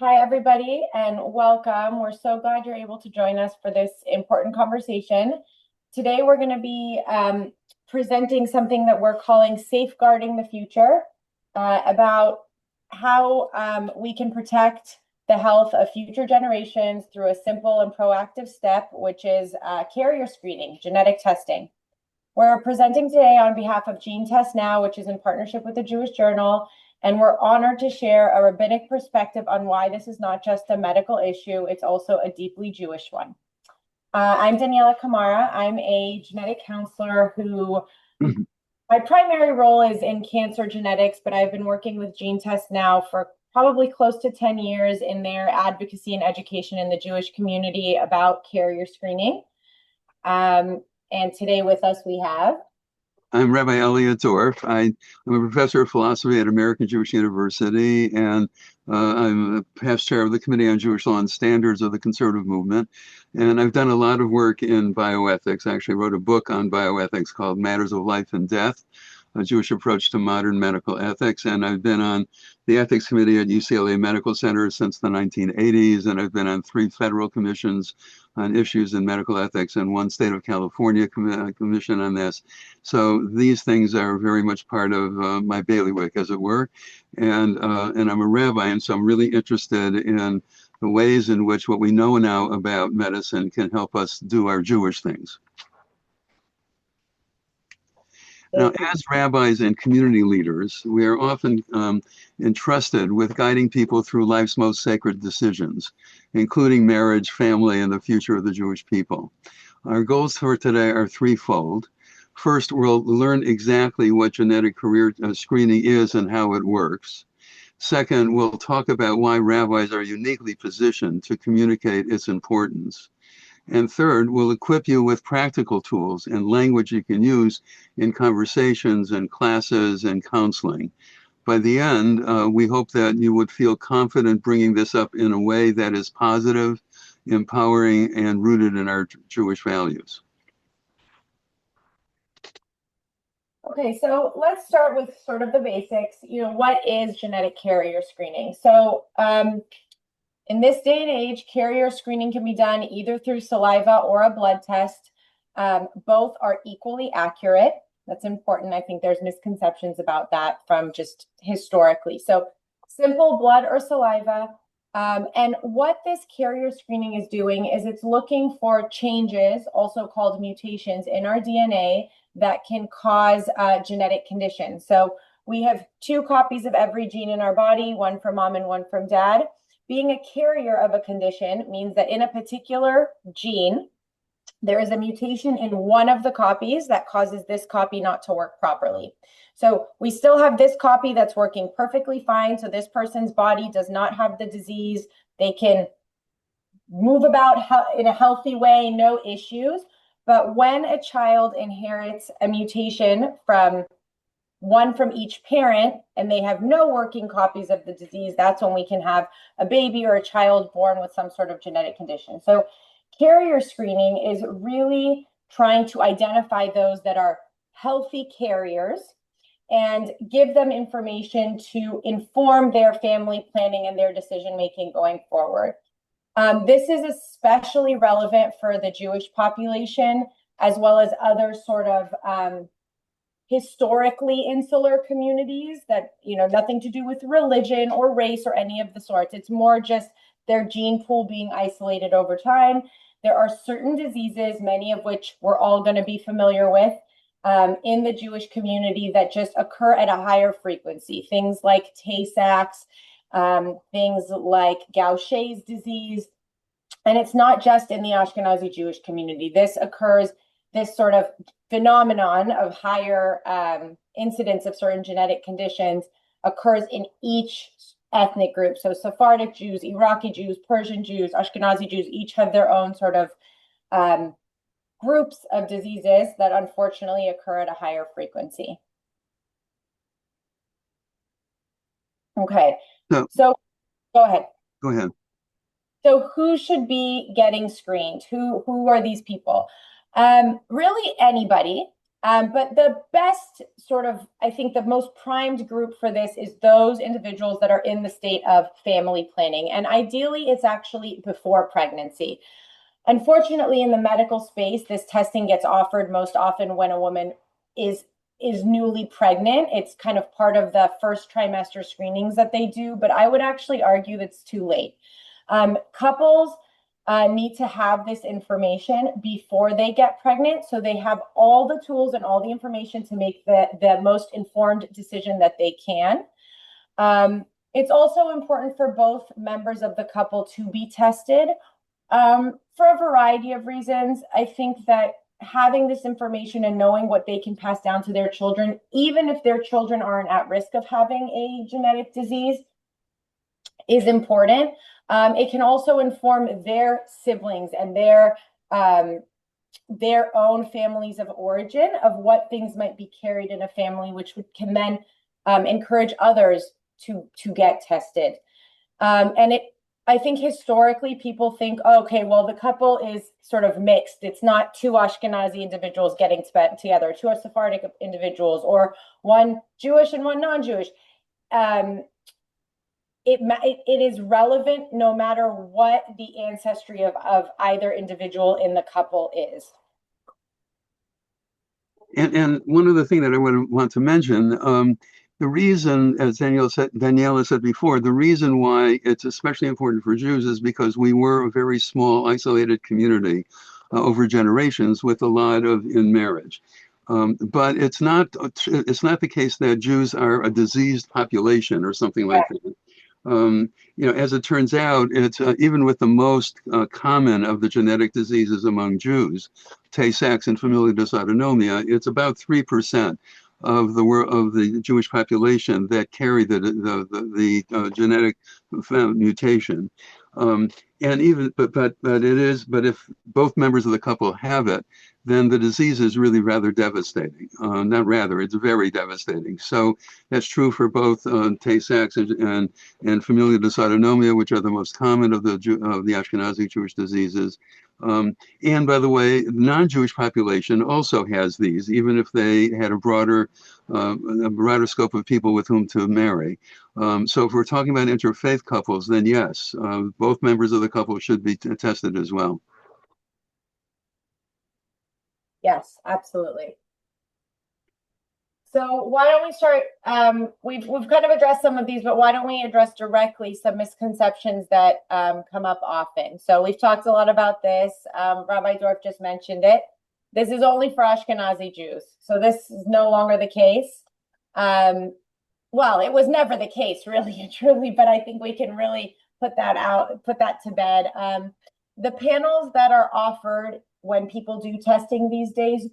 Hi, everybody, and welcome. We're so glad you're able to join us for this important conversation. Today, we're going to be presenting something that we're calling Safeguarding the Future, about how we can protect the health of future generations through a simple and proactive step, which is carrier screening, genetic testing. We're presenting today on behalf of Gene Test Now, which is in partnership with the Jewish Journal, and we're honored to share a rabbinic perspective on why this is not just a medical issue, it's also a deeply Jewish one. I'm Daniella Kamara. I'm a genetic counselor who, my primary role is in cancer genetics, but I've been working with Gene Test Now for probably close to 10 years in their advocacy and education in the Jewish community about carrier screening. And today with us we have I'm Rabbi Elliot Dorff. I'm a professor of philosophy at American Jewish University, and I'm a past chair of the Committee on Jewish Law and Standards of the Conservative Movement. And I've done a lot of work in bioethics. I actually wrote a book on bioethics called Matters of Life and Death, a Jewish approach to modern medical ethics. And I've been on the ethics committee at UCLA Medical Center since the 1980s, and I've been on 3 federal commissions on issues in medical ethics and 1 state of California commission on this. So these things are very much part of my bailiwick, as it were. And I'm a rabbi, and so I'm really interested in the ways in which what we know now about medicine can help us do our Jewish things. Now, as rabbis and community leaders, we are often entrusted with guiding people through life's most sacred decisions, including marriage, family, and the future of the Jewish people. Our goals for today are threefold. First, we'll learn exactly what genetic career screening is and how it works. Second, we'll talk about why rabbis are uniquely positioned to communicate its importance. And third, we'll equip you with practical tools and language you can use in conversations and classes and counseling. By the end, we hope that you would feel confident bringing this up in a way that is positive, empowering, and rooted in our Jewish values. Okay, so let's start with sort of the basics. What is genetic carrier screening? So in this day and age, carrier screening can be done either through saliva or a blood test. Both are equally accurate. That's important. I think there's misconceptions about that from just historically. So simple blood or saliva. And what this carrier screening is doing is it's looking for changes, also called mutations, in our DNA that can cause genetic conditions. So we have 2 copies of every gene in our body, one from mom and one from dad. Being a carrier of a condition means that in a particular gene, there is a mutation in one of the copies that causes this copy not to work properly. So we still have this copy that's working perfectly fine. So this person's body does not have the disease. They can move about in a healthy way, no issues. But when a child inherits a mutation from one from each parent, and they have no working copies of the disease, that's when we can have a baby or a child born with some sort of genetic condition. So carrier screening is really trying to identify those that are healthy carriers and give them information to inform their family planning and their decision making going forward. This is especially relevant for the Jewish population, as well as other sort of historically insular communities that, nothing to do with religion or race or any of the sorts. It's more just their gene pool being isolated over time. There are certain diseases, many of which we're all going to be familiar with in the Jewish community, that just occur at a higher frequency. Things like Tay-Sachs, things like Gaucher's disease. And it's not just in the Ashkenazi Jewish community. This sort of phenomenon of higher incidence of certain genetic conditions occurs in each ethnic group. So Sephardic Jews, Iraqi Jews, Persian Jews, Ashkenazi Jews, each have their own sort of groups of diseases that unfortunately occur at a higher frequency. Okay, so go ahead. Go ahead. So who should be getting screened? Who are these people? Really anybody. But the best sort of, I think the most primed group for this is those individuals that are in the state of family planning. And ideally, it's actually before pregnancy. Unfortunately, in the medical space, this testing gets offered most often when a woman is newly pregnant. It's kind of part of the first trimester screenings that they do, but I would actually argue that's too late. Couples need to have this information before they get pregnant, so they have all the tools and all the information to make the most informed decision that they can. It's also important for both members of the couple to be tested for a variety of reasons. I think that having this information and knowing what they can pass down to their children, even if their children aren't at risk of having a genetic disease, is important. It can also inform their siblings and their own families of origin of what things might be carried in a family, which can then encourage others to get tested. I think historically people think, oh, okay, well, the couple is sort of mixed. It's not two Ashkenazi individuals getting together, two Sephardic individuals, or one Jewish and one non-Jewish. It is relevant no matter what the ancestry of either individual in the couple is. And one other thing that I would want to mention, the reason, as Daniella said before, the reason why it's especially important for Jews is because we were a very small, isolated community over generations with a lot of in marriage. But it's not the case that Jews are a diseased population or something like that. As it turns out, it's even with the most common of the genetic diseases among Jews, Tay-Sachs and familial dysautonomia, it's about 3% of the Jewish population that carry the genetic mutation. And even but if both members of the couple have it, then the disease is really rather devastating. It's very devastating. So that's true for both Tay-Sachs and familial dysautonomia, which are the most common of the Ashkenazi Jewish diseases. And by the way, the non-Jewish population also has these, even if they had a broader scope of people with whom to marry. So if we're talking about interfaith couples, then yes, both members of the couple should be tested as well. Yes, absolutely. So why don't we start? We've kind of addressed some of these, but why don't we address directly some misconceptions that come up often? So we've talked a lot about this. Rabbi Dorff just mentioned it. This is only for Ashkenazi Jews. So this is no longer the case. Well, it was never the case, really and truly, but I think we can really put that to bed. The panels that are offered when people do testing these days,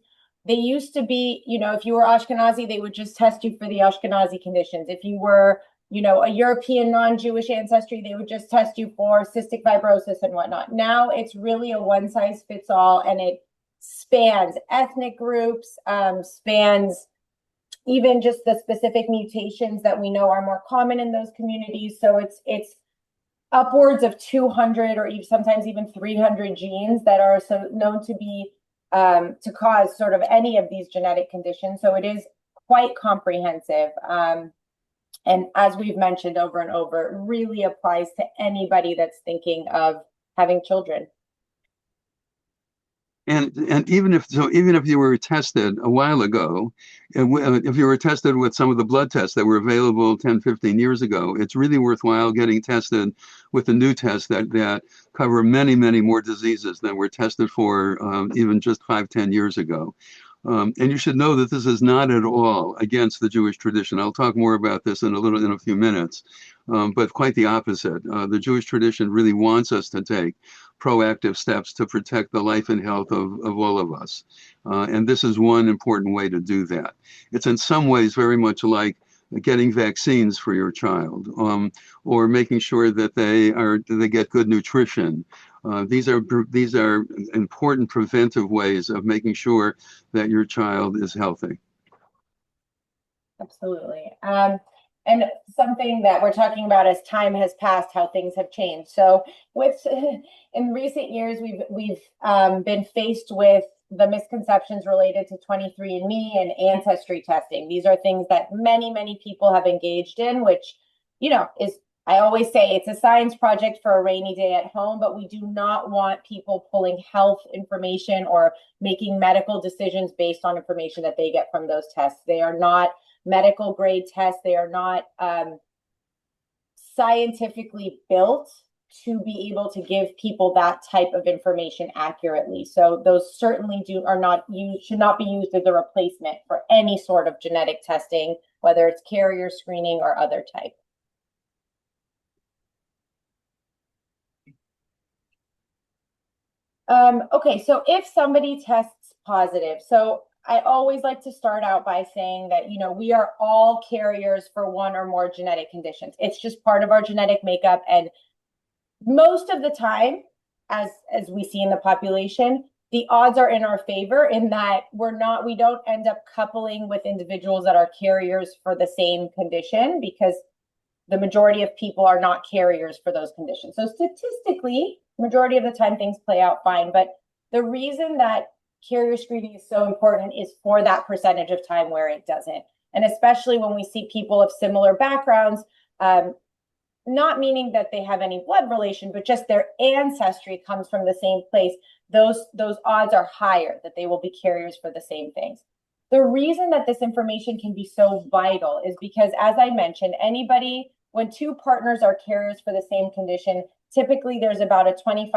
they used to be, if you were Ashkenazi, they would just test you for the Ashkenazi conditions. If you were, a European non-Jewish ancestry, they would just test you for cystic fibrosis and whatnot. Now it's really a one size fits all, and it spans ethnic groups, spans even just the specific mutations that we know are more common in those communities. So it's upwards of 200 or even sometimes even 300 genes that are known to be to cause sort of any of these genetic conditions. So it is quite comprehensive. And as we've mentioned over and over, it really applies to anybody that's thinking of having children. And even if you were tested a while ago, if you were tested with some of the blood tests that were available 10, 15 years ago, it's really worthwhile getting tested with the new tests that cover many, many more diseases than were tested for even just 5, 10 years ago. And you should know that this is not at all against the Jewish tradition. I'll talk more about this in a few minutes, but quite the opposite. The Jewish tradition really wants us to take proactive steps to protect the life and health of all of us. And this is one important way to do that. It's in some ways very much like getting vaccines for your child, or making sure that they get good nutrition. These are important preventive ways of making sure that your child is healthy. Absolutely. And something that we're talking about as time has passed, how things have changed. So in recent years, we've been faced with the misconceptions related to 23andMe and ancestry testing. These are things that many, many people have engaged in, which, is, I always say, it's a science project for a rainy day at home, but we do not want people pulling health information or making medical decisions based on information that they get from those tests. They are not medical grade tests. They are not scientifically built to be able to give people that type of information accurately. So those certainly should not be used as a replacement for any sort of genetic testing, whether it's carrier screening or other type. Okay, so if somebody tests positive, so I always like to start out by saying that, we are all carriers for one or more genetic conditions. It's just part of our genetic makeup. And most of the time, as we see in the population, the odds are in our favor in that we don't end up coupling with individuals that are carriers for the same condition, because the majority of people are not carriers for those conditions. So statistically, majority of the time things play out fine. But the reason that carrier screening is so important is for that percentage of time where it doesn't. And especially when we see people of similar backgrounds, not meaning that they have any blood relation, but just their ancestry comes from the same place, those odds are higher that they will be carriers for the same things. The reason that this information can be so vital is because, as I mentioned, when two partners are carriers for the same condition, typically there's about a 25%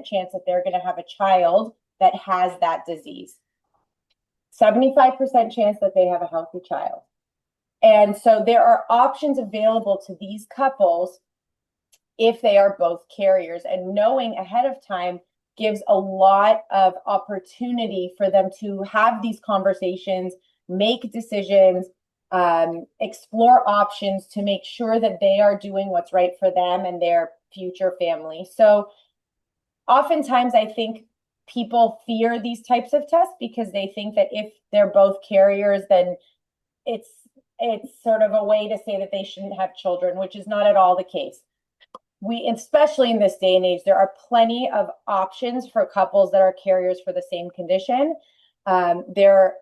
chance that they're going to have a child that has that disease. 75% chance that they have a healthy child. And so there are options available to these couples if they are both carriers, and knowing ahead of time gives a lot of opportunity for them to have these conversations, make decisions, explore options to make sure that they are doing what's right for them and their future family. So oftentimes I think people fear these types of tests because they think that if they're both carriers, then it's sort of a way to say that they shouldn't have children, which is not at all the case. Especially in this day and age, there are plenty of options for couples that are carriers for the same condition. There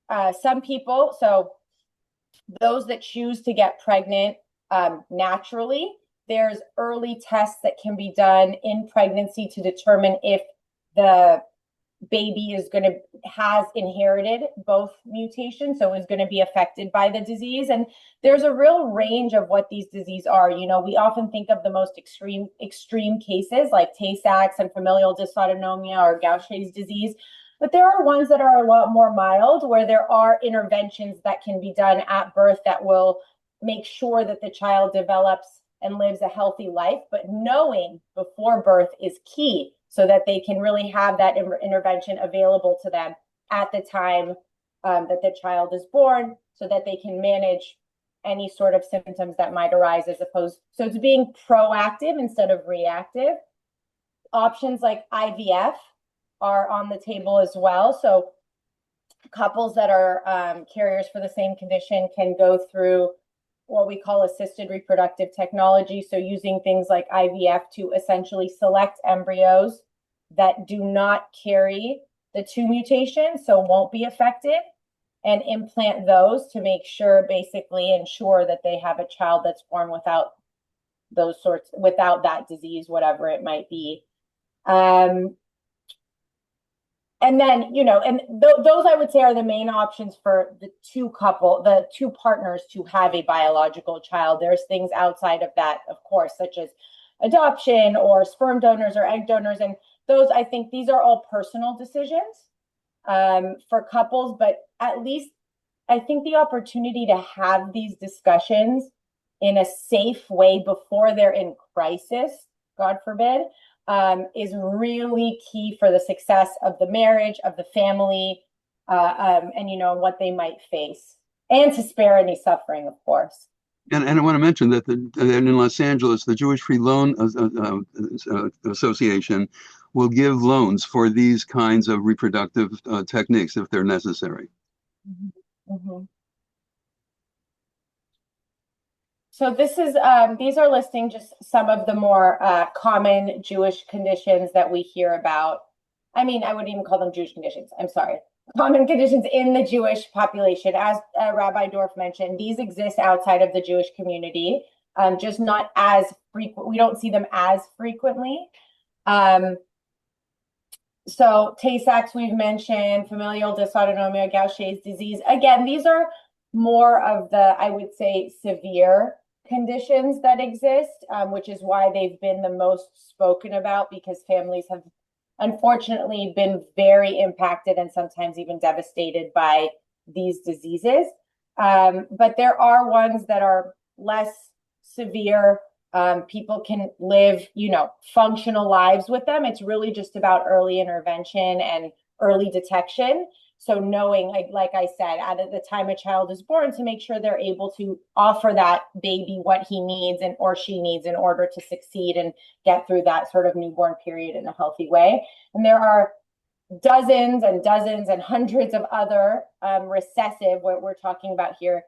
are some people, so those that choose to get pregnant naturally, there's early tests that can be done in pregnancy to determine if the baby has inherited both mutations, so is going to be affected by the disease. And there's a real range of what these diseases are. We often think of the most extreme cases like Tay-Sachs and familial dysautonomia or Gaucher's disease, but there are ones that are a lot more mild, where there are interventions that can be done at birth that will make sure that the child develops and lives a healthy life. But knowing before birth is key, so that they can really have that intervention available to them at the time that the child is born, so that they can manage any sort of symptoms that might arise so it's being proactive instead of reactive. Options like IVF are on the table as well. So couples that are carriers for the same condition can go through what we call assisted reproductive technology. So using things like IVF to essentially select embryos that do not carry the two mutations, so won't be affected, and implant those to ensure that they have a child that's born without that disease, whatever it might be. And then, those I would say are the main options for the two partners to have a biological child. There's things outside of that, of course, such as adoption or sperm donors or egg donors. And those, I think these are all personal decisions for couples, but at least I think the opportunity to have these discussions in a safe way before they're in crisis, God forbid, is really key for the success of the marriage, of the family, and what they might face, and to spare any suffering, of course. And I want to mention that in Los Angeles, the Jewish Free Loan Association will give loans for these kinds of reproductive techniques if they're necessary. Mm-hmm. Mm-hmm. So these are listing just some of the more common Jewish conditions that we hear about. I mean, I wouldn't even call them Jewish conditions. I'm sorry. Common conditions in the Jewish population. As Rabbi Dorff mentioned, these exist outside of the Jewish community, just not as frequent. We don't see them as frequently. So Tay-Sachs we've mentioned, familial dysautonomia, Gaucher's disease. Again, these are more of the, I would say, severe conditions that exist, which is why they've been the most spoken about, because families have unfortunately been very impacted and sometimes even devastated by these diseases. But there are ones that are less severe. People can live, functional lives with them. It's really just about early intervention and early detection. So knowing, like I said, at the time a child is born, to make sure they're able to offer that baby what he needs and or she needs in order to succeed and get through that sort of newborn period in a healthy way. And there are dozens and dozens and hundreds of other recessive, what we're talking about here,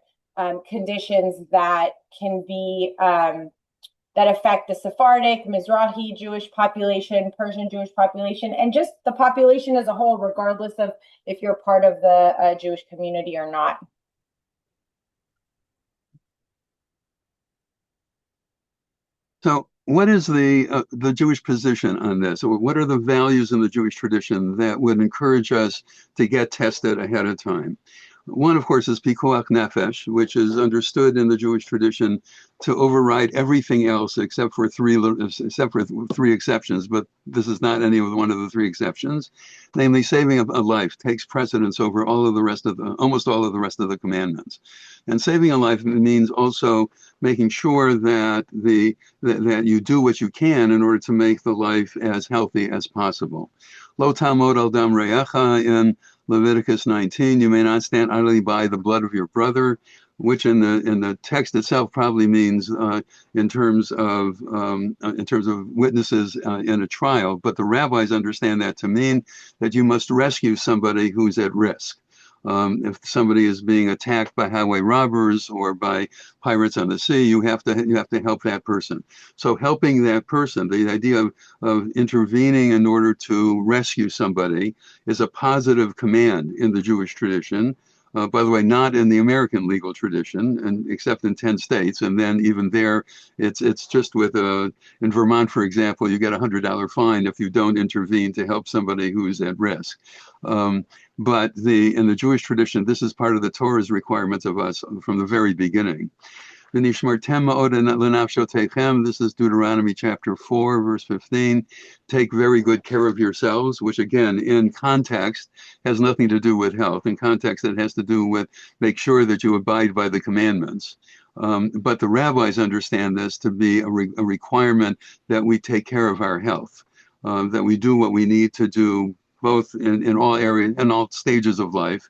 conditions that can be that affect the Sephardic, Mizrahi Jewish population, Persian Jewish population, and just the population as a whole, regardless of if you're part of the Jewish community or not. So what is the Jewish position on this? What are the values in the Jewish tradition that would encourage us to get tested ahead of time? One, of course, is pikuach nefesh, which is understood in the Jewish tradition to override everything else except for three exceptions. But this is not any of one of the three exceptions. Namely, saving a life takes precedence over almost all of the rest of the commandments. And saving a life means also making sure that that you do what you can in order to make the life as healthy as possible. Lo tamod al dam re'echa in Leviticus 19, you may not stand idly by the blood of your brother, which in the text itself probably means in terms of witnesses in a trial, but the rabbis understand that to mean that you must rescue somebody who's at risk. If somebody is being attacked by highway robbers or by pirates on the sea, you have to help that person. So helping that person, the idea of intervening in order to rescue somebody, is a positive command in the Jewish tradition. By the way, not in the American legal tradition, and except in 10 states. And then even there, it's just in Vermont, for example, you get a $100 fine if you don't intervene to help somebody who's at risk. But in the Jewish tradition, this is part of the Torah's requirements of us from the very beginning. This is Deuteronomy chapter 4, verse 15. Take very good care of yourselves, which again, in context, has nothing to do with health. In context, it has to do with make sure that you abide by the commandments. But the rabbis understand this to be a requirement that we take care of our health, that we do what we need to do, both in all areas, in all stages of life,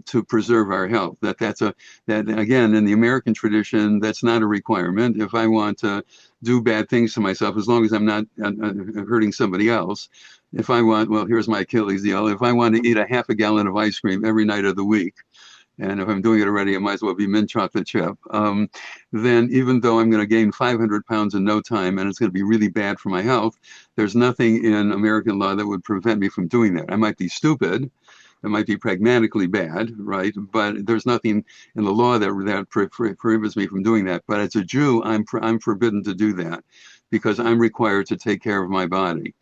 to preserve our health. That again, in the American tradition, that's not a requirement. If I want to do bad things to myself, as long as I'm not hurting somebody else, if I want, well, here's my Achilles heel. If I want to eat a half a gallon of ice cream every night of the week, and if I'm doing it already, it might as well be mint chocolate chip, then even though I'm going to gain 500 pounds in no time and it's going to be really bad for my health, there's nothing in American law that would prevent me from doing that. I might be stupid. It might be pragmatically bad, right? But there's nothing in the law that prohibits me from doing that. But as a Jew, I'm forbidden to do that because I'm required to take care of my body.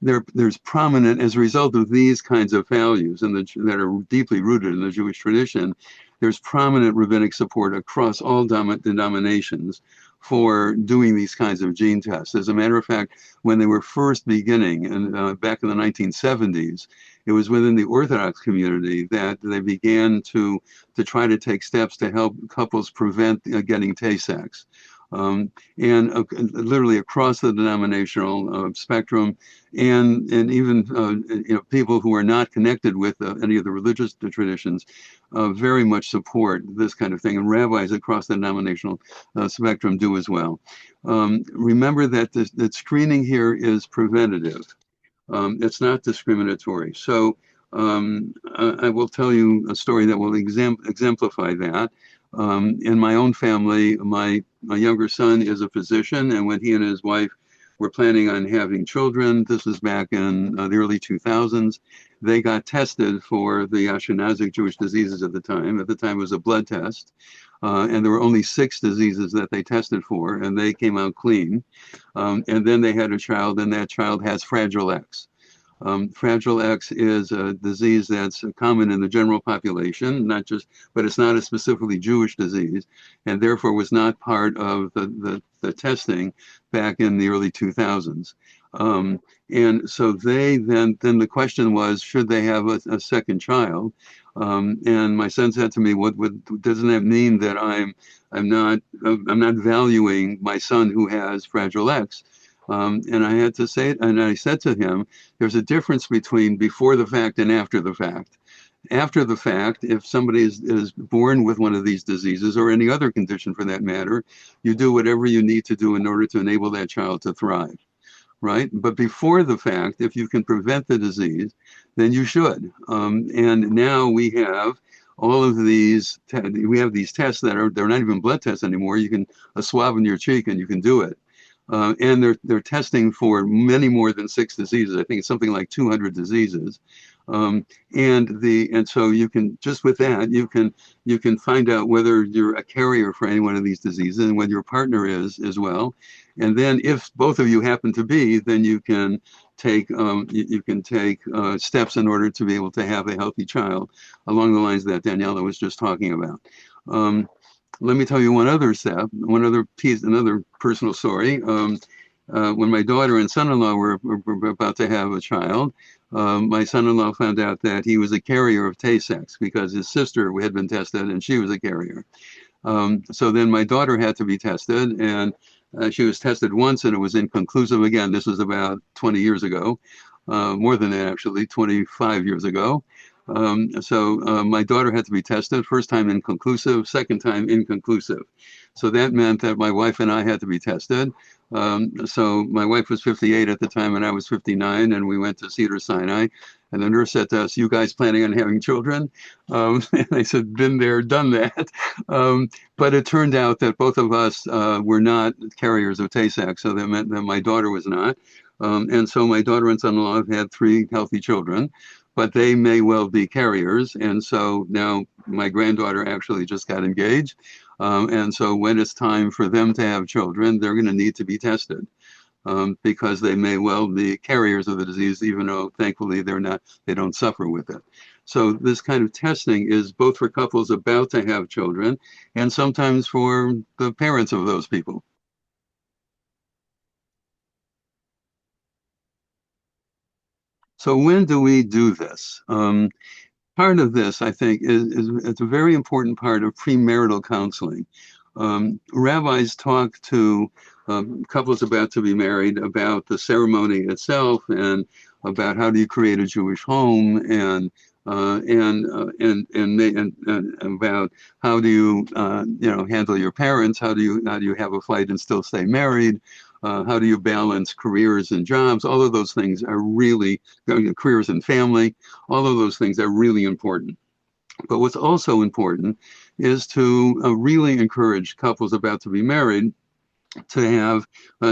There's prominent, as a result of these kinds of values that are deeply rooted in the Jewish tradition, there's prominent rabbinic support across all denominations for doing these kinds of gene tests. As a matter of fact, when they were first beginning, and back in the 1970s, it was within the Orthodox community that they began to try to take steps to help couples prevent getting Tay-Sachs. And literally across the denominational spectrum, and even people who are not connected with any of the religious traditions, very much support this kind of thing, and rabbis across the denominational spectrum do as well. Remember that screening here is preventative. It's not discriminatory. So I will tell you a story that will exemplify that. In my own family, my younger son is a physician, and when he and his wife were planning on having children. This was back in the early 2000s. They got tested for the Ashkenazic Jewish diseases at the time. At the time, it was a blood test. And there were only 6 diseases that they tested for, and they came out clean. And then they had a child, and that child has Fragile X. Fragile X is a disease that's common in the general population, but it's not a specifically Jewish disease, and therefore was not part of the testing back in the early 2000s. And so then the question was, should they have a second child? And my son said to me, "What doesn't that mean that I'm not valuing my son who has Fragile X?" And I had to say it, and I said to him, there's a difference between before the fact and after the fact. After the fact, if somebody is born with one of these diseases or any other condition for that matter, you do whatever you need to do in order to enable that child to thrive, right? But before the fact, if you can prevent the disease, then you should. And now we have all of these, we have these tests they're not even blood tests anymore. You can, a swab in your cheek and you can do it. And they're testing for many more than 6 diseases. I think it's something like 200 diseases. And so you can, just with that, you can find out whether you're a carrier for any one of these diseases and whether your partner is as well. And then if both of you happen to be, then you can take steps in order to be able to have a healthy child along the lines that Daniella was just talking about. Let me tell you one other step, one other piece, another personal story. When my daughter and son-in-law were about to have a child, my son-in-law found out that he was a carrier of Tay-Sachs because his sister had been tested and she was a carrier. So then my daughter had to be tested, and she was tested once and it was inconclusive. Again, this was about 20 years ago, more than that actually, 25 years ago. So my daughter had to be tested, first time inconclusive, second time inconclusive. So that meant that my wife and I had to be tested. So my wife was 58 at the time and I was 59, and we went to Cedars-Sinai. And the nurse said to us, "You guys planning on having children?" And I said, "Been there, done that." But it turned out that both of us were not carriers of Tay-Sachs, so that meant that my daughter was not. And so my daughter and son-in-law have had 3 healthy children, but they may well be carriers. And so now my granddaughter actually just got engaged. And so when it's time for them to have children, they're going to need to be tested because they may well be carriers of the disease, even though thankfully they don't suffer with it. So this kind of testing is both for couples about to have children and sometimes for the parents of those people. So when do we do this? Part of this, I think, is it's a very important part of premarital counseling. Rabbis talk to couples about to be married about the ceremony itself and about how do you create a Jewish home and about how do you handle your parents, how do you have a fight and still stay married, how do you balance careers and jobs. All of those things are really, careers and family, all of those things are really important. But what's also important is to really encourage couples about to be married to have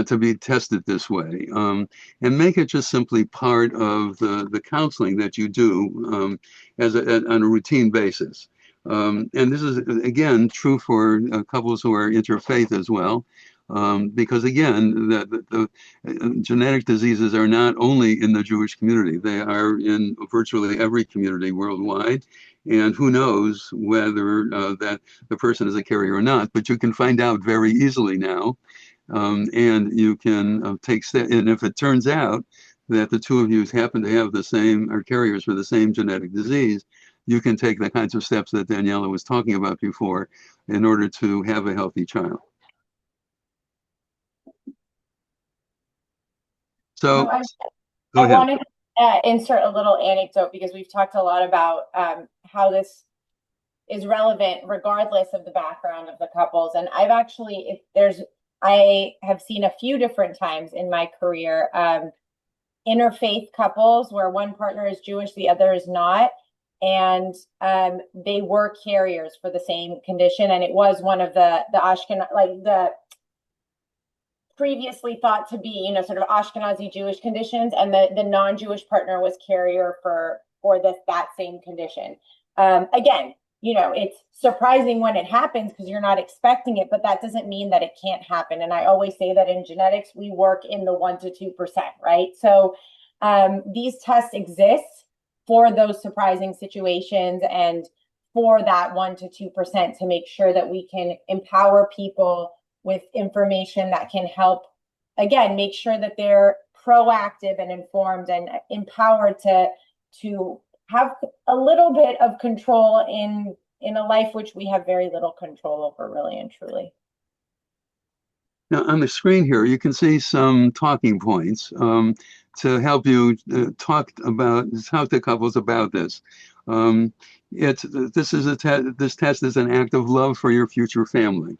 to be tested this way, and make it just simply part of the counseling that you do on a routine basis. And this is again true for couples who are interfaith as well. Because again, the genetic diseases are not only in the Jewish community, they are in virtually every community worldwide. And who knows whether that the person is a carrier or not, but you can find out very easily now. And you can take steps. And if it turns out that the two of you happen to have the same, are carriers for the same genetic disease, you can take the kinds of steps that Daniella was talking about before in order to have a healthy child. So, go I ahead. wanted to insert a little anecdote because we've talked a lot about how this is relevant regardless of the background of the couples. And I've actually, I have seen a few different times in my career interfaith couples where one partner is Jewish, the other is not. And they were carriers for the same condition. And it was one of the Ashkenaz, like the previously thought to be, sort of Ashkenazi Jewish conditions, and the non-Jewish partner was carrier for that same condition. Again, it's surprising when it happens because you're not expecting it, but that doesn't mean that it can't happen. And I always say that in genetics, we work in the 1% to 2%, right? So these tests exist for those surprising situations and for that 1% to 2% to make sure that we can empower people with information that can help, again, make sure that they're proactive and informed and empowered to have a little bit of control in a life which we have very little control over, really and truly. Now, on the screen here, you can see some talking points to help you talk to couples about this. This test is an act of love for your future family.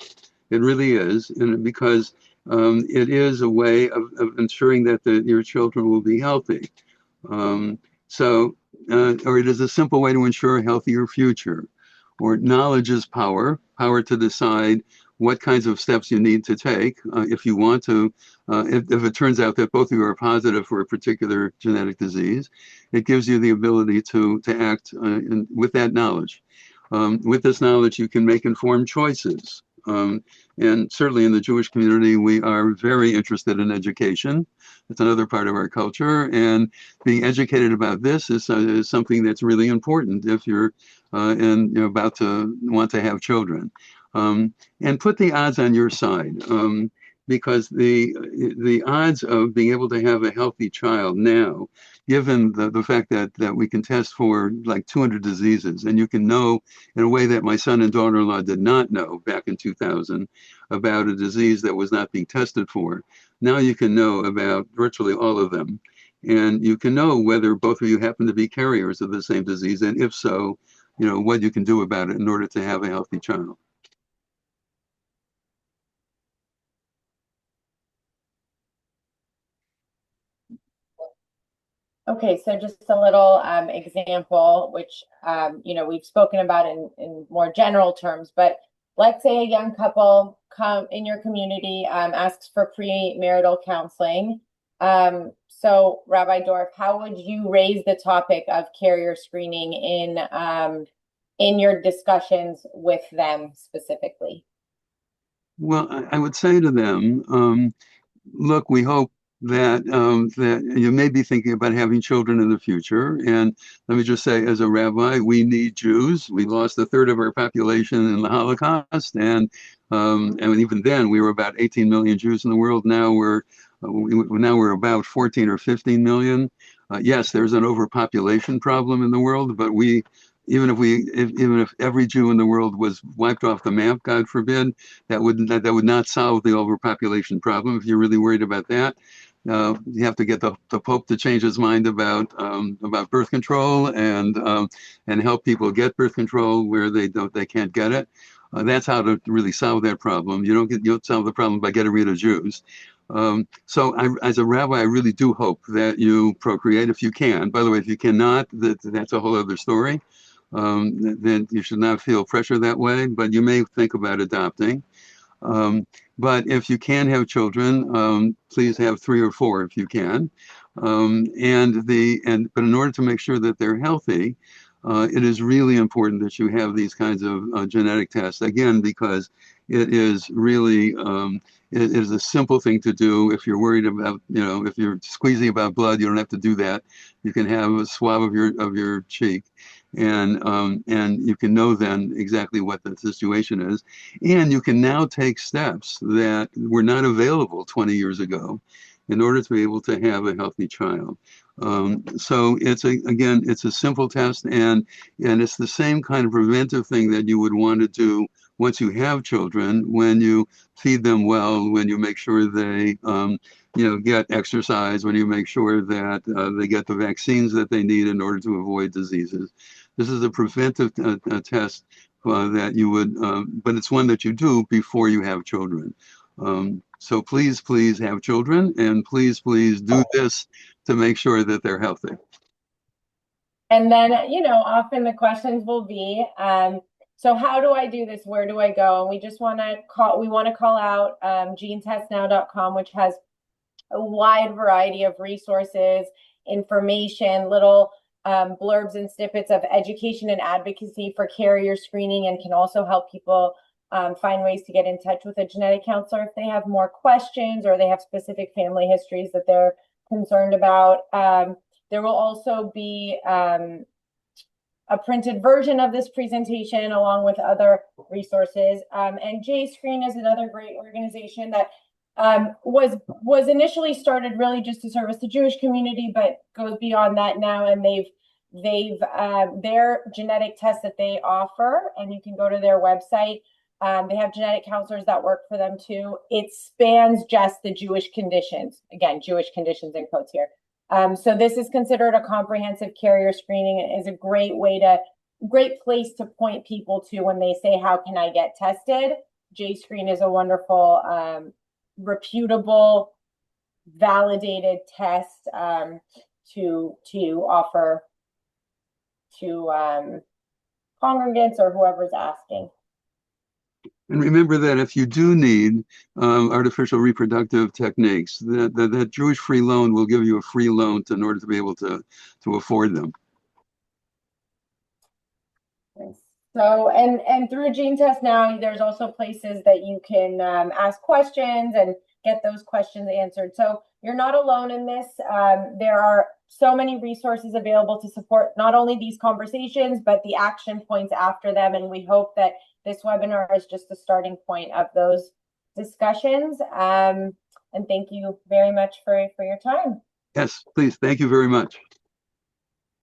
It really is, and because it is a way of ensuring that your children will be healthy. Or it is a simple way to ensure a healthier future. Or knowledge is power to decide what kinds of steps you need to take if you want to. If it turns out that both of you are positive for a particular genetic disease, it gives you the ability to act with that knowledge. With this knowledge, you can make informed choices. And certainly in the Jewish community, we are very interested in education. It's another part of our culture. And being educated about this is something that's really important if you're about to want to have children. And put the odds on your side. Because the odds of being able to have a healthy child now, given the fact that we can test for like 200 diseases, and you can know in a way that my son and daughter-in-law did not know back in 2000 about a disease that was not being tested for. Now you can know about virtually all of them. And you can know whether both of you happen to be carriers of the same disease, and if so, what you can do about it in order to have a healthy child. Okay, so just a little example, which we've spoken about in more general terms, but let's say a young couple come in your community, asks for premarital counseling. So Rabbi Dorff, how would you raise the topic of carrier screening in your discussions with them specifically? Well, I would say to them, look, we hope that you may be thinking about having children in the future. And let me just say, as a rabbi, we need Jews. We lost a third of our population in the Holocaust, and even then, we were about 18 million Jews in the world. Now we're about 14 or 15 million. Yes, there's an overpopulation problem in the world, but even if every Jew in the world was wiped off the map, God forbid, that would not solve the overpopulation problem. If you're really worried about that, you have to get the Pope to change his mind about birth control and help people get birth control where they can't get it. That's how to really solve that problem. You don't solve the problem by getting rid of Jews. So as a rabbi, I really do hope that you procreate if you can. By the way, if you cannot, that's a whole other story. Then you should not feel pressure that way, but you may think about adopting. But if you can have children, please have 3 or 4 if you can. But in order to make sure that they're healthy, it is really important that you have these kinds of genetic tests, again, because it is really it is a simple thing to do. If you're worried about, if you're squeezing about blood, you don't have to do that. You can have a swab of your cheek, and you can know then exactly what the situation is, and you can now take steps that were not available 20 years ago in order to be able to have a healthy child. So it's a simple test, and it's the same kind of preventive thing that you would want to do once you have children, when you feed them well, when you make sure they get exercise, when you make sure that they get the vaccines that they need in order to avoid diseases. This is a preventive test that you would, but it's one that you do before you have children. So please have children, and please do this to make sure that they're healthy. And then, often the questions will be, So how do I do this? Where do I go? And we just want to call out genetestnow.com, which has a wide variety of resources, information, little blurbs and snippets of education and advocacy for carrier screening, and can also help people find ways to get in touch with a genetic counselor if they have more questions or they have specific family histories that they're concerned about. There will also be a printed version of this presentation along with other resources. And JScreen is another great organization that was initially started really just to service the Jewish community, but goes beyond that now. And they've their genetic tests that they offer, and you can go to their website. They have genetic counselors that work for them too. It spans just the Jewish conditions. Again, Jewish conditions in quotes here. So this is considered a comprehensive carrier screening. It is a great place to point people to when they say, how can I get tested? JScreen is a wonderful, reputable, validated test to offer to congregants or whoever's asking. And remember that if you do need artificial reproductive techniques, that Jewish free loan will give you a free loan in order to be able to afford them. So, and through Gene Test Now, there's also places that you can ask questions and get those questions answered. So you're not alone in this. There are so many resources available to support not only these conversations, but the action points after them. And we hope that this webinar is just the starting point of those discussions. And thank you very much for your time. Yes, please. Thank you very much.